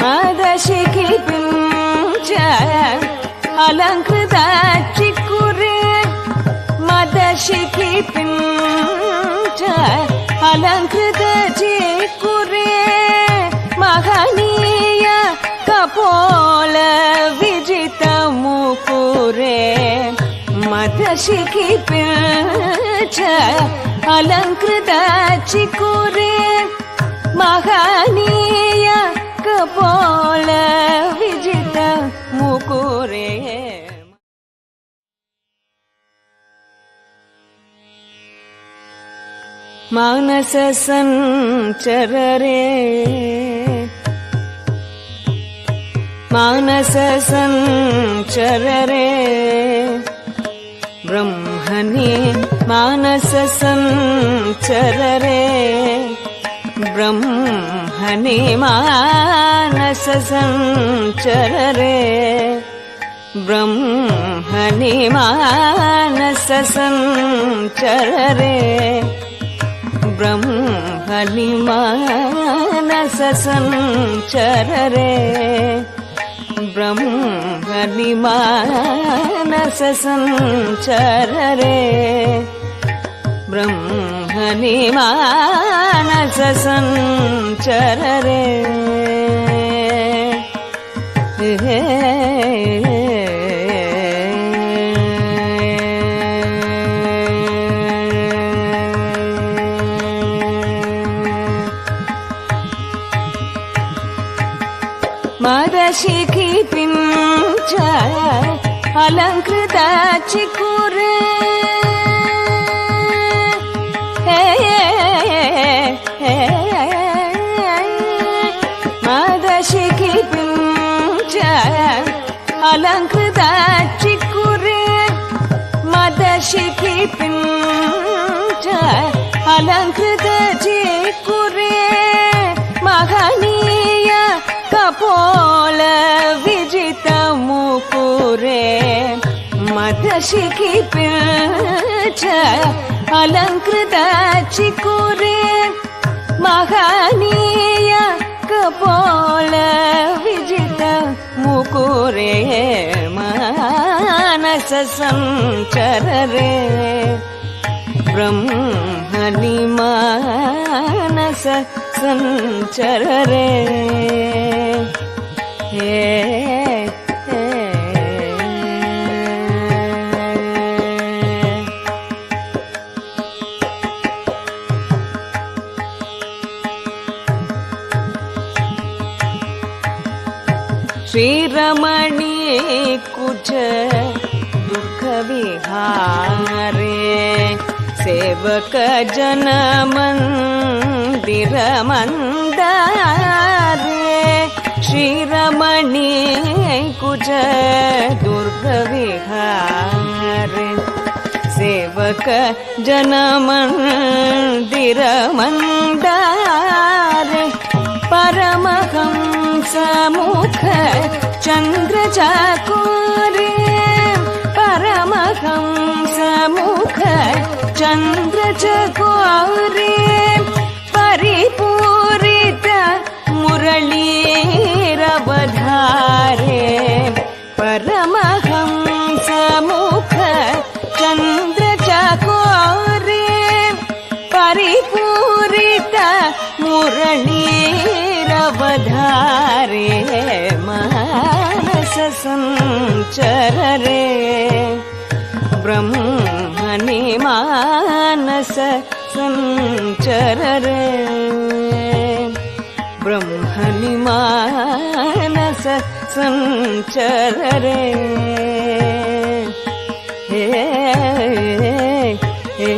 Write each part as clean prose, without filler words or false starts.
मदशिखि पिञ्च अलङ्कृत चिकुरे मदशिखि पिञ्च अलङ्कृत चिकुरे महनीय कपोल विजित मुकुरे मदशिखि पिञ्च अलङ्कृत चिकुरे महनीय कपोल विजित मुकुरे मानस संचररे मानस संचररे ब्रह्मणि मानस संचररे ब्रह्मणि मानस संचररे ब्रह्मणि मानस संचररे ब्रह्मणि मानस संचररे ब्रह्मणि मानस संचररे ब्रह्मणि मानस संचररे मदशिखि पिञ्च अलङ्कृत चिकुरे मदशिखि पिञ्च अलङ्कृत चिकुरे मदशिखि पिञ्च अलङ्कृत चिकुरे महनीय कपोल विजित मुकुरे मदशिखि पिञ्च अलङ्कृत चिकुरे महनीय कपोल विजित मुकुरे मानस संचररे ब्रह्मणि मानस संचररे श्रीरमणी कुच दुर्ग विहारे सेवक जन मंदिर मंदारे श्रीरमणी कुच दुर्ग विहारे सेवक जन मंदिर मंदारे परमहंस मुख चंद्र चाकोरे परमहंस मुख चंद्र चाकोरे परिपूरित मुरलीरवधारे परमहंस मुख चंद्र चाकोरे परिपूरित मुरलीरवधारे मानस संचररे ब्रह्मणि मानस संचररे ब्रह्मणि मानस संचररे हे हे हे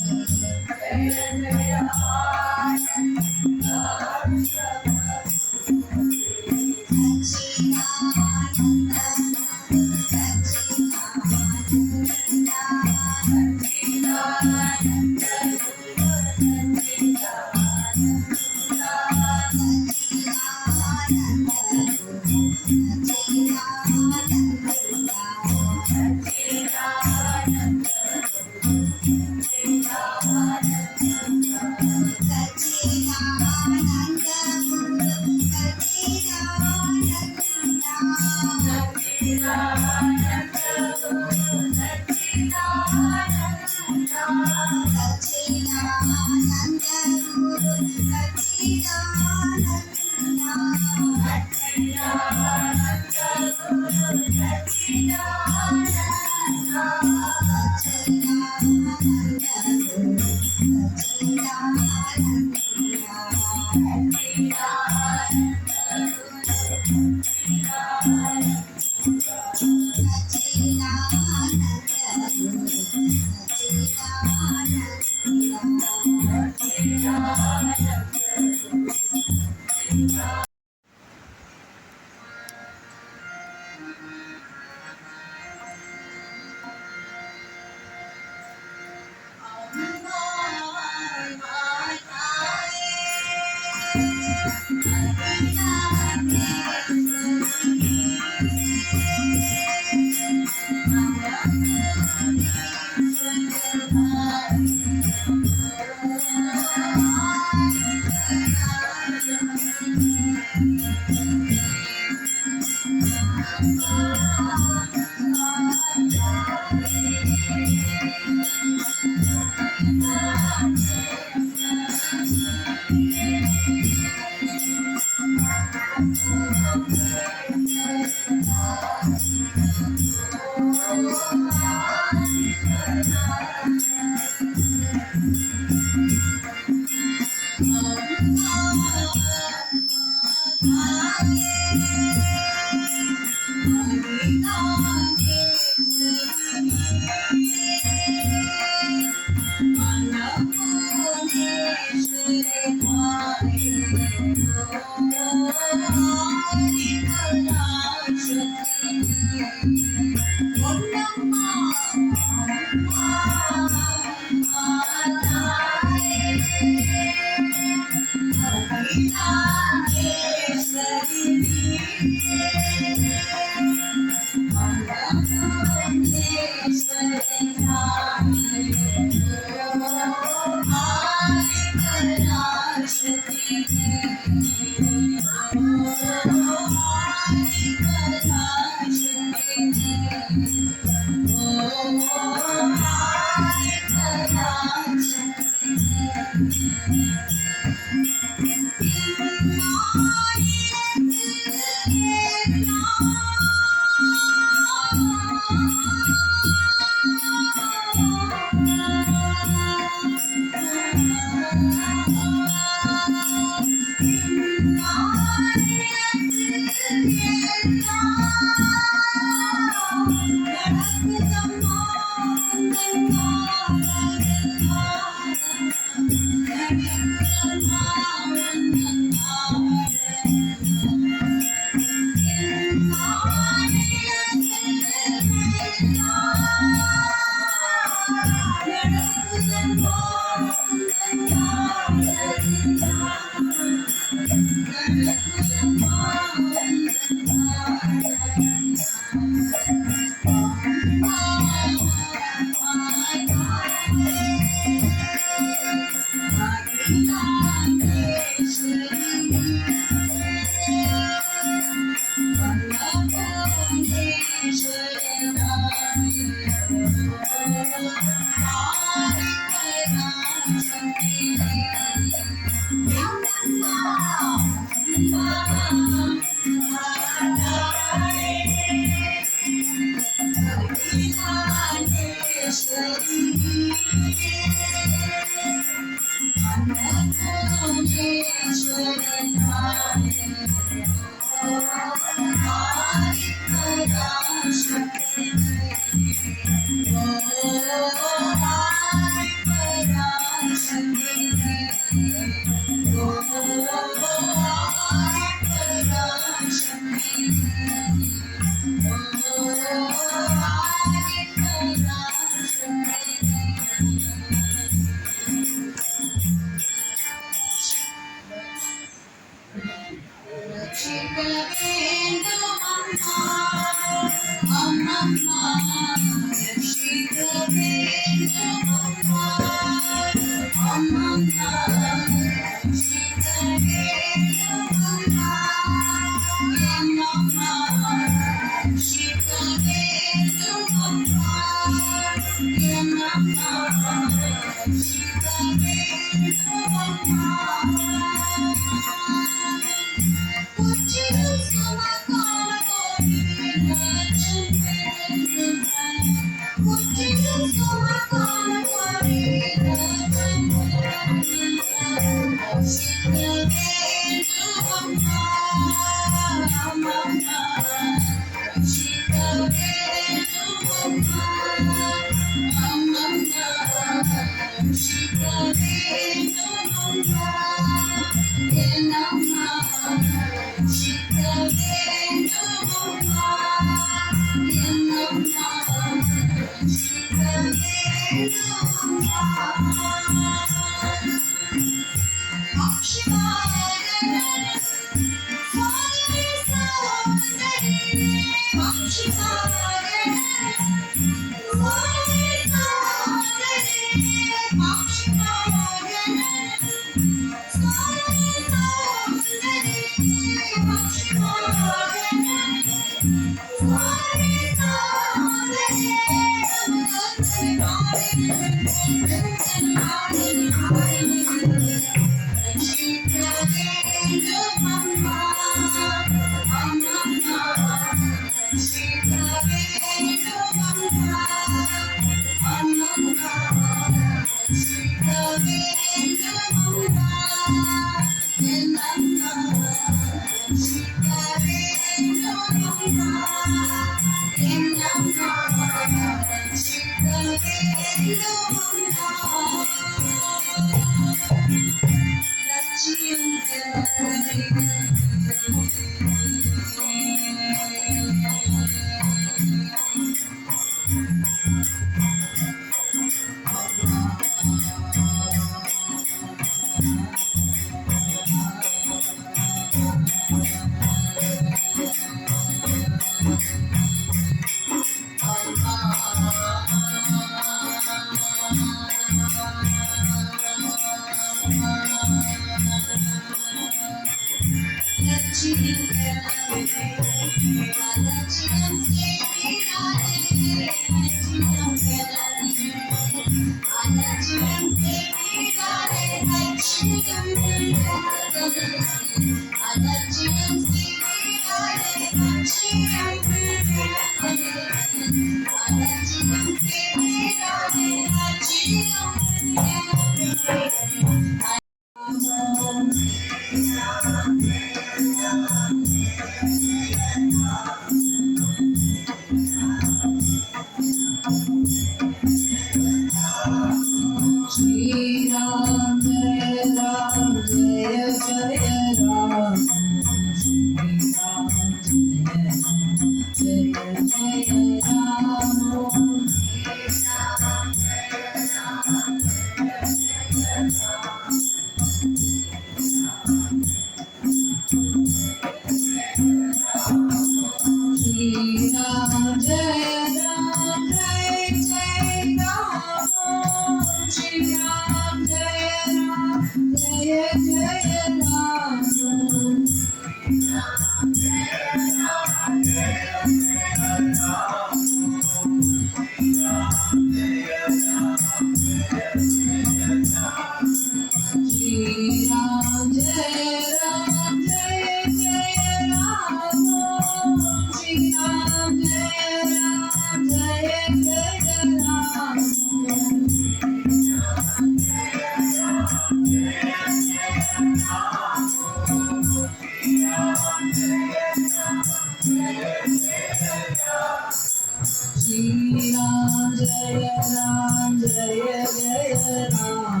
Ram Jaya Ram Jaya Jaya Ram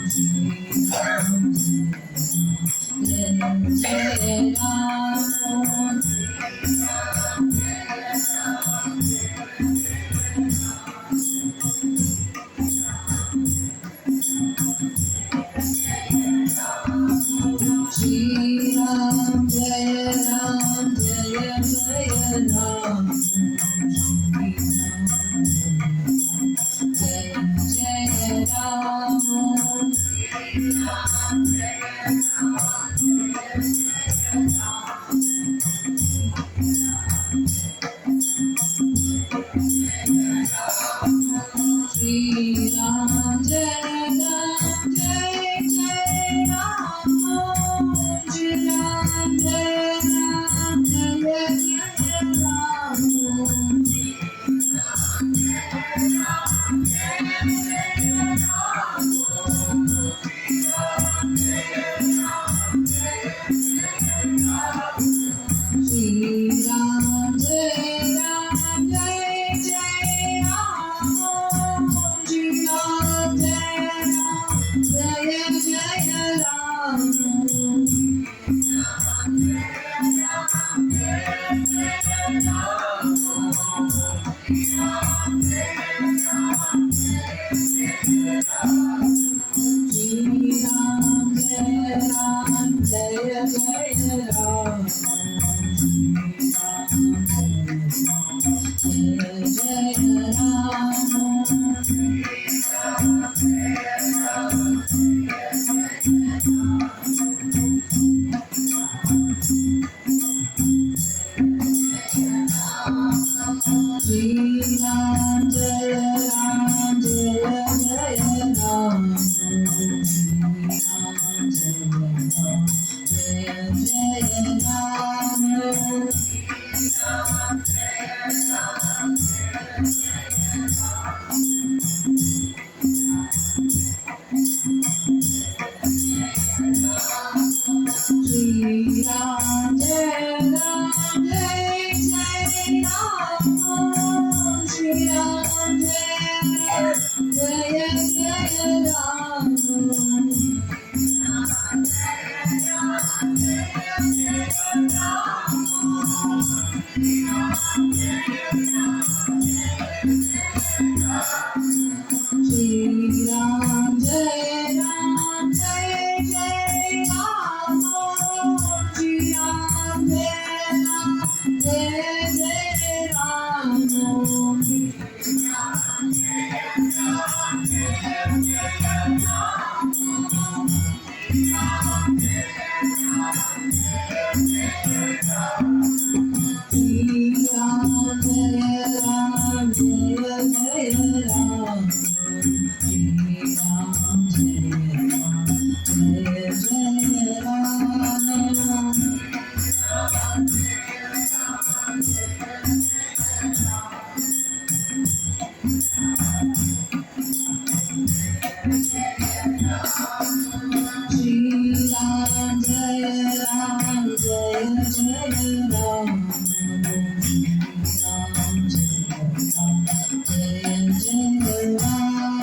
Shri Ram Jaya Jaya Ram Shri Ram Jaya Ram Jaya Jaya Ram Jaya Jaya Ram Shri Ram Jaya Ram Jaya Jaya Ram Shri Ram Jaya Ram Jaya Jaya Ram Shri Ram Jaya Ram Jaya Jaya Ram Shri Ram Jaya Ram Jaya Jaya Ram Shri Ram Jaya Ram Jaya Jaya Ram Jaya Jaya Ram Shri Ram Jaya Ram Jaya Jaya Ram Jaya Jaya Ram Shri Ram Jaya Ram Jaya Jaya Ram Shri Ram Jaya Jaya Jaya Ram Shri Ram Jaya Ram Jaya Jaya Ram Shri Ram Jaya Ram Jaya Jaya Ram Shri Ram Jaya Ram Jaya Jaya Ram Shri Ram Jaya Ram Jaya Jaya Ram Shri Ram Jaya Ram Jaya Jaya Ram Shri Ram Jaya Ram Jaya Jaya Ram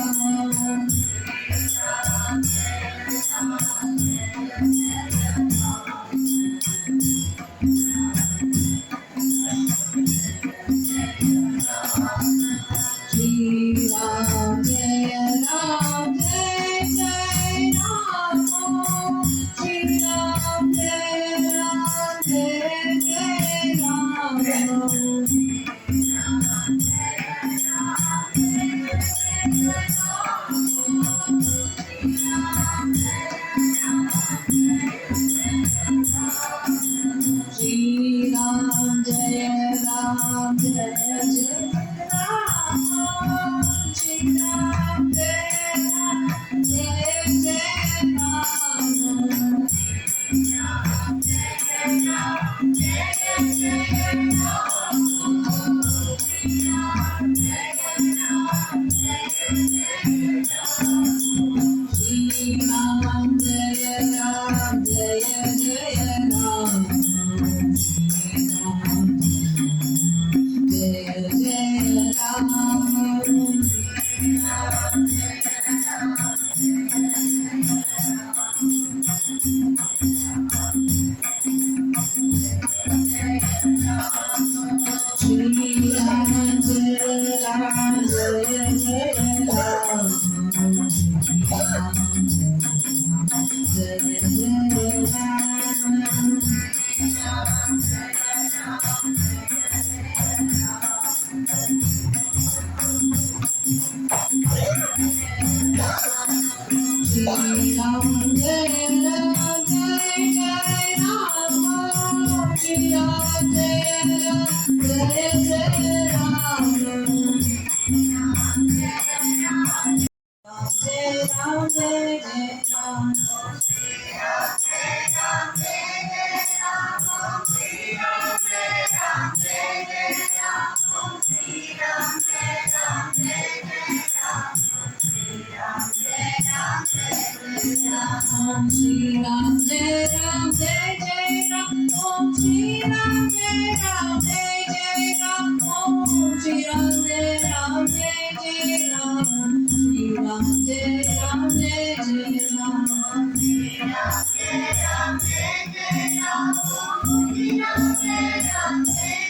Om Shri Ram Jai Ram Jai Jai Ram Om Shri Ram Jai Ram Jai Jai Ram Om Shri Ram Jai Ram Jai Jai Ram Shri Ram Jai Ram Jai Jai Ram Shri Ram Jai Ram Jai Jai Ram Om Shri Ram Jai Ram Jai Jai Ram Om Shri Ram Jai Ram Jai Jai Ram Om Shri Ram Jai Ram Jai Jai Ram Om Shri Ram Jai Ram Jai Jai Ram Om Shri Ram Jai Ram Jai Jai Ram Om Shri Ram Jai Ram Jai Jai Om Shri Ram Jai Ram Jai Jai Ram Om Shri Ram Jai Ram Jai Jai Ram Om Shri Ram Jai Ram Jai Jai Ram Om Shri Ram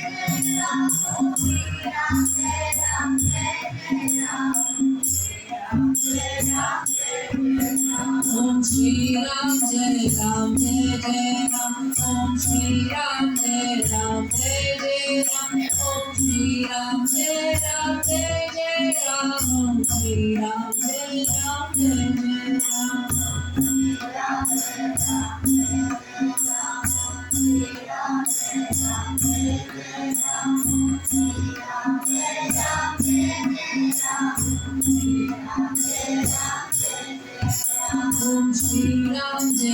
Jai Ram Jai Jai Ram Om Shri Ram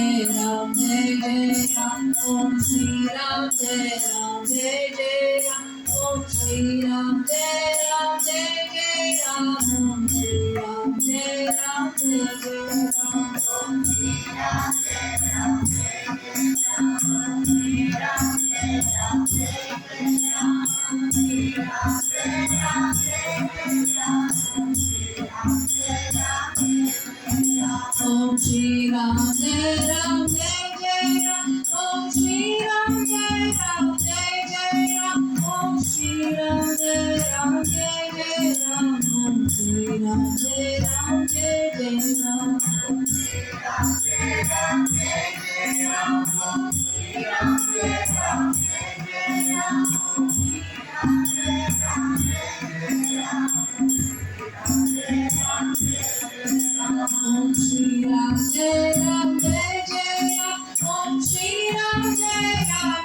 Jai Ram Jai Jai Ram Om Shri Ram Jai Ram Jai Jai Ram Om Shri Ram Jai Ram Jai Jai Ram Om Shri Ram Jai Ram Om Shri Ram Jai Ram Jai Jai Ram Om Shri Ram Jai Ram Jai Jai Ram Om Shri Ram Jai Ram Jai Jai Ram Om Shri Ram Jai Ram Jai Jai Ram Om Shri Ram Jai Ram Jai Jai Ram Om Shri Ram Jai Ram Jai Jai Ram Om Shri Ram Jai Ram Jai Jai Ram Om Shri Ram Jai Ram Jai Jai Ram Om Shri Ram Jai Ram Jai Jai Ram Om Shri Ram Jai Ram Jai Jai Ram Om Shri Ram Jai Ram Jai Jai Ram Om Shri Ram Jai Ram Jai Jai Ram Om Shri Ram Jai Ram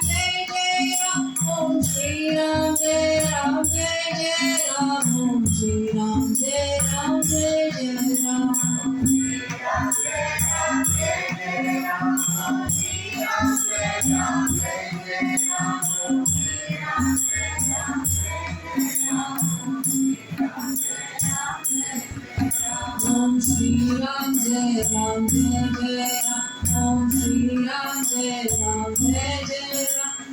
Jai Jai Ram Om Shri Ram Jai Ram Jai Jai Ram Om Shri Ram Jai Ram Jai Jai Ram Om Shri Ram Jai Ram Jai Jai Ram Om Shri Ram Jai Ram Jai Jai Ram Om Shri Ram Jai Ram Jai Jai Ram Om Shri Ram Jai Ram Jai Jai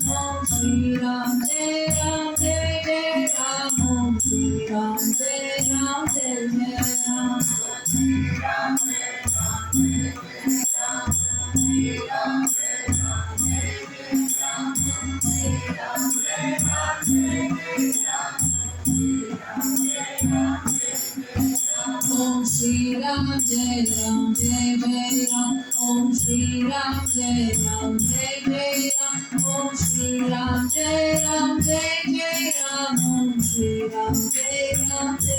Ram Shri Ram Jai Ram Jai Jai Ram Shri Ram Jai Ram Jai Jai Ram Om Shri Ram Jai Ram Jai Jai Ram Om Shri Ram Jai Ram Jai Jai Ram Om Shri Ram Jai Ram Jai Jai Ram Om Shri Ram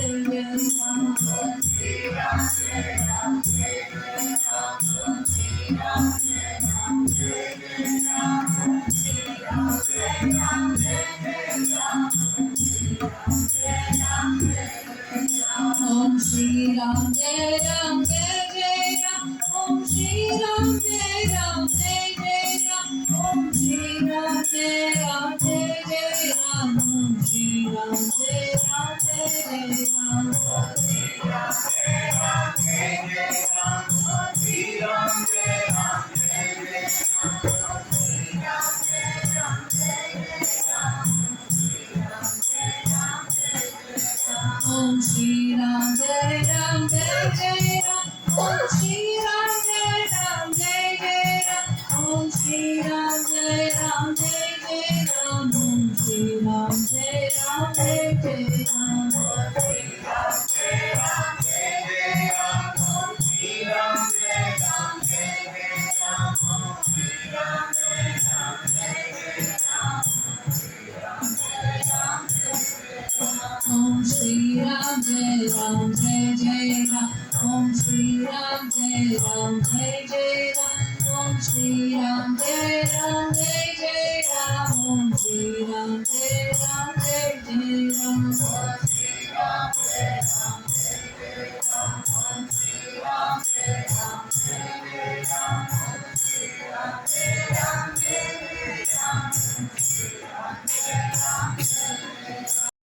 Jai Ram Jai Jai Ram Om Shri Ram Jai Ram Jai Jai Ram Om Shri Ram Jai Ram Jai Jai Ram Om Shri Ram Jai Ram Jai Jai Ram Om Shri Ram Jai Ram Jai Jai Ram Om Shri Ram Jai Ram Jai Jai Ram Om Shri Ram Jai Ram Jai Jai Ram Om Shri Ram Jai Ram Jai Jai Ram Om Shri Ram Jai Ram Jai Jai Ram Om Shri Ram Jai Ram Jai Jai Ram Om Shri Ram Jai Ram Jai Jai Ram Om Shri Ram Jai Ram Jai Jai Ram Om Shri Ram Jai Ram Jai Jai Ram Om Shri Ram Jai Ram Jai Jai Ram Om Shri Ram Jai Ram Jai Jai Ram Om Shri Ram Jai Ram Jai Jai Ram Om Shri Ram Jai Ram Jai Jai Ram Om Shri Ram Jai Ram Jai Jai Ram Om Shri Ram Jai Ram Jai Jai Ram Om Shri Ram Jai Ram Jai Jai Ram